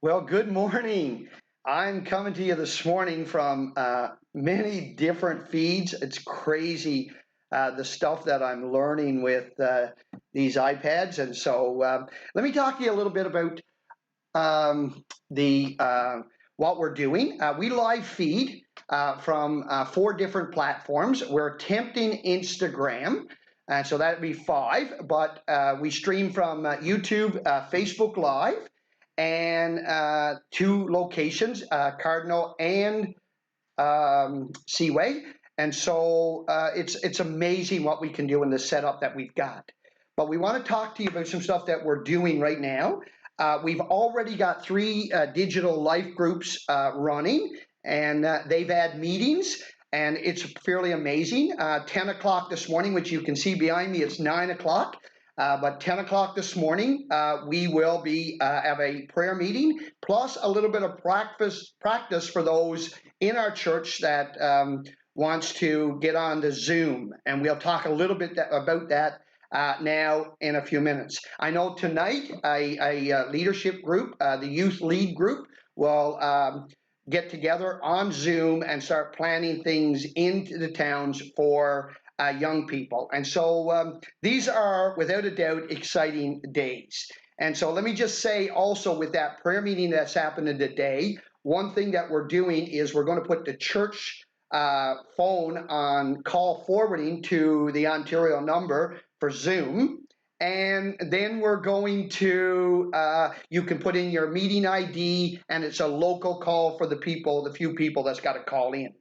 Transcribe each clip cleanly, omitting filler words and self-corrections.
Well, good morning. I'm coming to you this morning from many different feeds. It's crazy the stuff that I'm learning with these iPads. And so let me talk to you a little bit about the what we're doing. We live feed from four different platforms. We're attempting Instagram. And so that'd be five, but we stream from YouTube, Facebook Live, and two locations, Cardinal and Seaway. And so it's amazing what we can do in the setup that we've got. But we want to talk to you about some stuff that we're doing right now. We've already got three digital life groups running, and they've had meetings, and it's fairly amazing. 10 o'clock this morning, which you can see behind me, it's 9 o'clock. But 10 o'clock this morning, we will be have a prayer meeting, plus a little bit of practice for those in our church that wants to get on the Zoom. And we'll talk a little bit about that now in a few minutes. I know tonight a leadership group, the youth lead group, will get together on Zoom and start planning things into the towns for young people. And so these are, without a doubt, exciting days. And so let me just say also with that prayer meeting that's happening today, one thing that we're doing is we're going to put the church phone on call forwarding to the Ontario number for Zoom. And then we're going to, you can put in your meeting ID, and it's a local call for the people, the few people that's got to call in.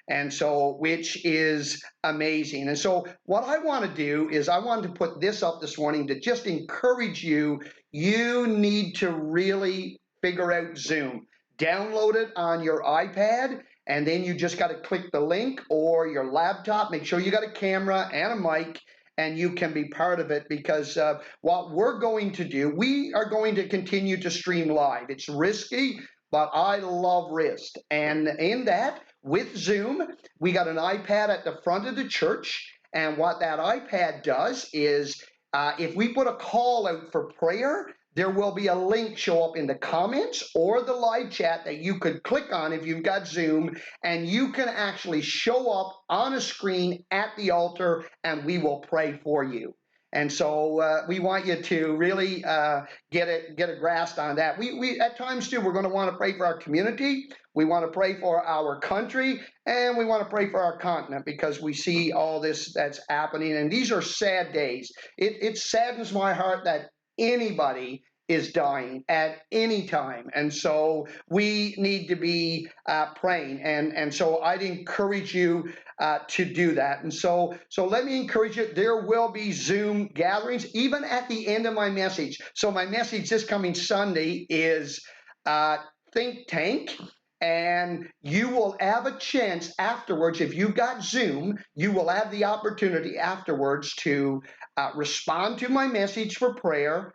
And so, which is amazing. And so, what I want to do is I wanted to put this up this morning to just encourage you. You need to really figure out Zoom. Download it on your iPad, and then you just got to click the link or your laptop. Make sure you got a camera and a mic, and you can be part of it, because what we're going to do, we are going to continue to stream live. It's risky, but I love risk. And in that, with Zoom, we got an iPad at the front of the church. And what that iPad does is if we put a call out for prayer, there will be a link show up in the comments or the live chat that you could click on if you've got Zoom, and you can actually show up on a screen at the altar, and we will pray for you. And so we want you to really get a grasp on that. We at times too, we're going to want to pray for our community. We want to pray for our country, and we want to pray for our continent, because we see all this that's happening, and these are sad days. It saddens my heart that anybody is dying at any time. And so we need to be praying. And so I'd encourage you to do that. And so let me encourage you. There will be Zoom gatherings, even at the end of my message. So my message this coming Sunday is Think Tank. And you will have a chance afterwards. If you've got Zoom, you will have the opportunity afterwards to respond to my message for prayer.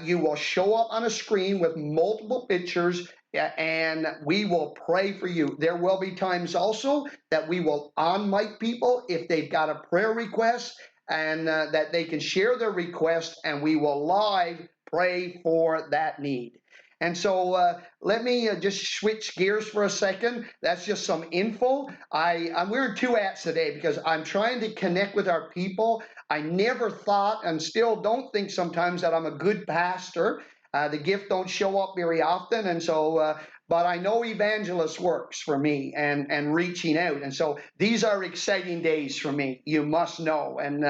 You will show up on a screen with multiple pictures, and we will pray for you. There will be times also that we will on-mic people if they've got a prayer request, and that they can share their request, and we will live pray for that need. And so let me just switch gears for a second. That's just some info. I'm wearing two hats today because I'm trying to connect with our people. I never thought, and still don't think sometimes, that I'm a good pastor. The gift don't show up very often, and so but I know evangelist works for me, and reaching out. And so these are exciting days for me. You must know. And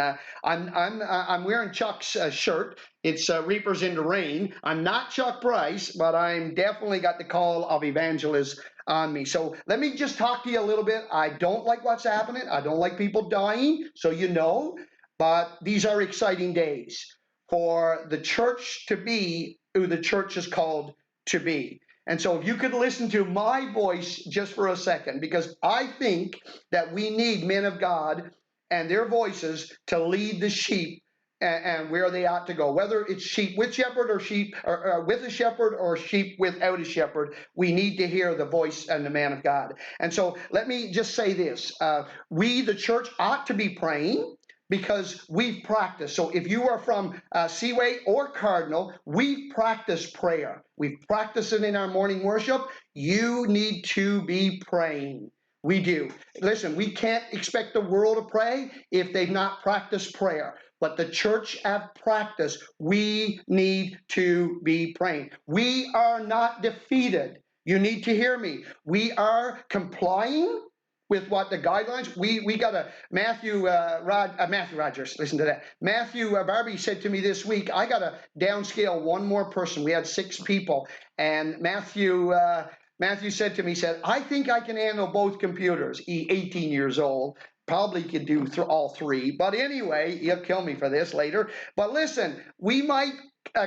I'm wearing Chuck's shirt. It's Reapers in the Rain. I'm not Chuck Price, but I'm definitely got the call of evangelist on me. So let me just talk to you a little bit. I don't like what's happening. I don't like people dying, so you know. But these are exciting days for the church to be who the church is called to be. And so if you could listen to my voice just for a second, because I think that we need men of God and their voices to lead the sheep and where they ought to go. Whether it's sheep with shepherd or sheep or with a shepherd or sheep without a shepherd, we need to hear the voice and the man of God. And so let me just say this. We, the church, ought to be praying, because we've practiced. So if you are from Seaway or Cardinal, we've practiced prayer. We've practiced it in our morning worship. You need to be praying. We do. Listen, we can't expect the world to pray if they've not practiced prayer. But the church have practiced. We need to be praying. We are not defeated. You need to hear me. We are complying with what the guidelines. We got a Matthew Rogers. Listen to that. Matthew Barbie said to me this week, I got to downscale one more person. We had 6 people, and Matthew said to me, said, I think I can handle both computers. He 18 years old. Probably could do all 3. But anyway, he'll kill me for this later. But listen, we might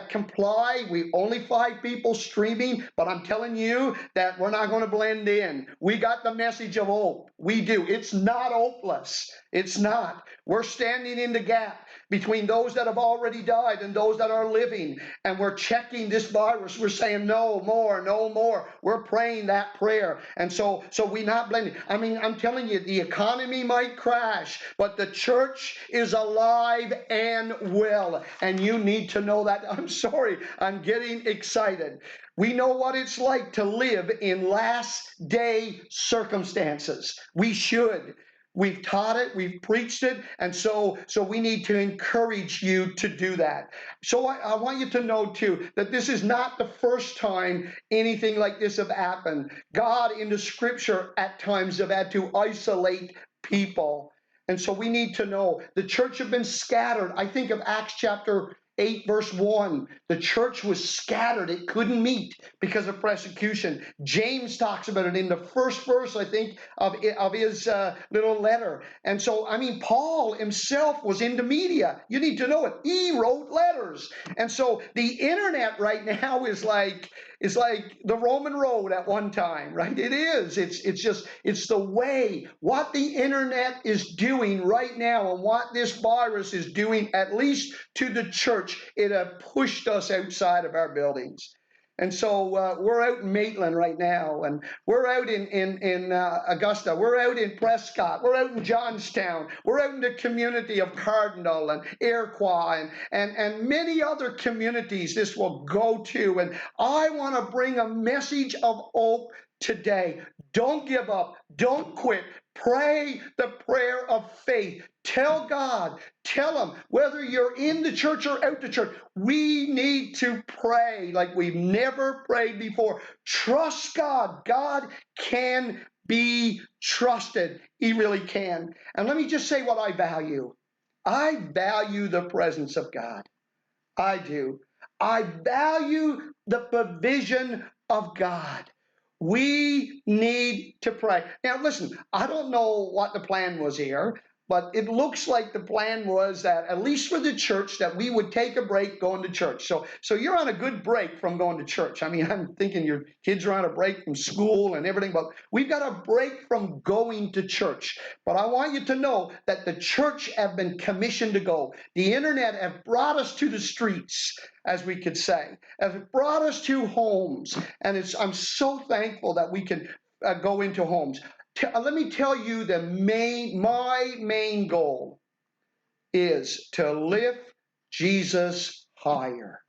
comply. We only 5 people streaming, but I'm telling you that we're not going to blend in. We got the message of hope. We do. It's not hopeless. It's not. We're standing in the gap between those that have already died and those that are living, and we're checking this virus. We're saying no more, no more. We're praying that prayer, and so we're not blending. I mean, I'm telling you, the economy might crash, but the church is alive and well, and you need to know that. I'm sorry, I'm getting excited. We know what it's like to live in last day circumstances. We should. We've taught it, we've preached it, and so we need to encourage you to do that. So I want you to know too that this is not the first time anything like this have happened. God in the scripture at times have had to isolate people. And so we need to know the church have been scattered. I think of Acts chapter 8 verse 1. The church was scattered. It couldn't meet because of persecution. James talks about it in the first verse, I think, of his little letter. And so, I mean, Paul himself was into media. You need to know it. He wrote letters. And so the internet right now is like the Roman road at one time, right? It is. It's the way. What the internet is doing right now and what this virus is doing, at least to the church, it has pushed us outside of our buildings. And so we're out in Maitland right now, and we're out in Augusta, we're out in Prescott, we're out in Johnstown, we're out in the community of Cardinal and Iroquois and many other communities this will go to. And I want to bring a message of hope today. Don't give up. Don't quit. Pray the prayer of faith. Tell God, tell Him, whether you're in the church or out the church, we need to pray like we've never prayed before. Trust God. God can be trusted. He really can. And let me just say what I value. I value the presence of God. I do. I value the provision of God. We need to pray. Now, listen, I don't know what the plan was here, but it looks like the plan was that, at least for the church, that we would take a break going to church. So you're on a good break from going to church. I mean, I'm thinking your kids are on a break from school and everything, but we've got a break from going to church. But I want you to know that the church have been commissioned to go. The internet have brought us to the streets, as we could say, have brought us to homes. And I'm so thankful that we can go into homes. Let me tell you, my main goal is to lift Jesus higher.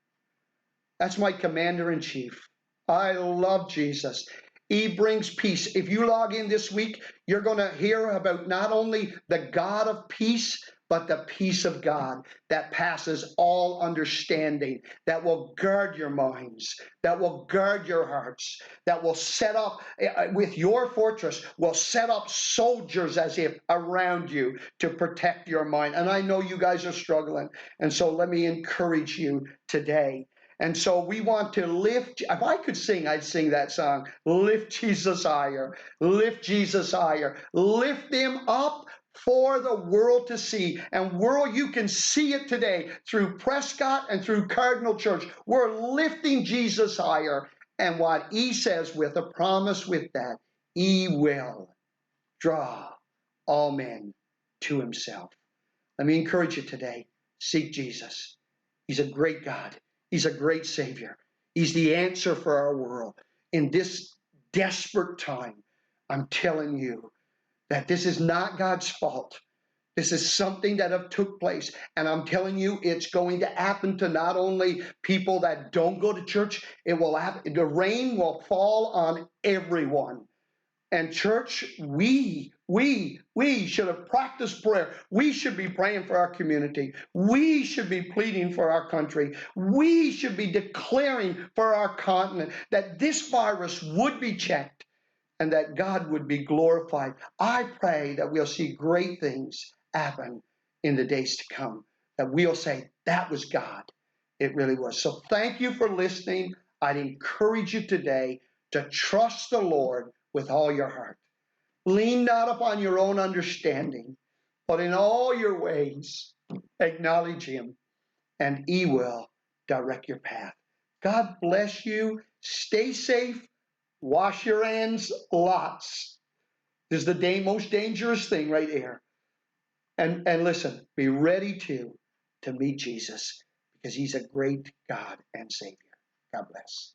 That's my commander-in-chief. I love Jesus. He brings peace. If you log in this week, you're going to hear about not only the God of peace, but the peace of God that passes all understanding, that will guard your minds, that will guard your hearts, that will set up, with your fortress, will set up soldiers as if around you to protect your mind. And I know you guys are struggling. And so let me encourage you today. And so we want to lift. If I could sing, I'd sing that song. Lift Jesus higher. Lift Jesus higher. Lift Him up for the world to see. And world, you can see it today through Prescott and through Cardinal Church. We're lifting Jesus higher. And what He says with a promise with that, He will draw all men to Himself. Let me encourage you today. Seek Jesus. He's a great God. He's a great Savior. He's the answer for our world. In this desperate time, I'm telling you that this is not God's fault. This is something that have took place, and I'm telling you, it's going to happen to not only people that don't go to church. It will happen. The rain will fall on everyone. And church, we should have practiced prayer. We should be praying for our community. We should be pleading for our country. We should be declaring for our continent that this virus would be checked and that God would be glorified. I pray that we'll see great things happen in the days to come, that we'll say, that was God. It really was. So thank you for listening. I'd encourage you today to trust the Lord with all your heart. Lean not upon your own understanding, but in all your ways acknowledge Him, and He will direct your path. God bless you. Stay safe. Wash your hands lots. This is the most dangerous thing right here. And listen, be ready to meet Jesus, because He's a great God and Savior. God bless.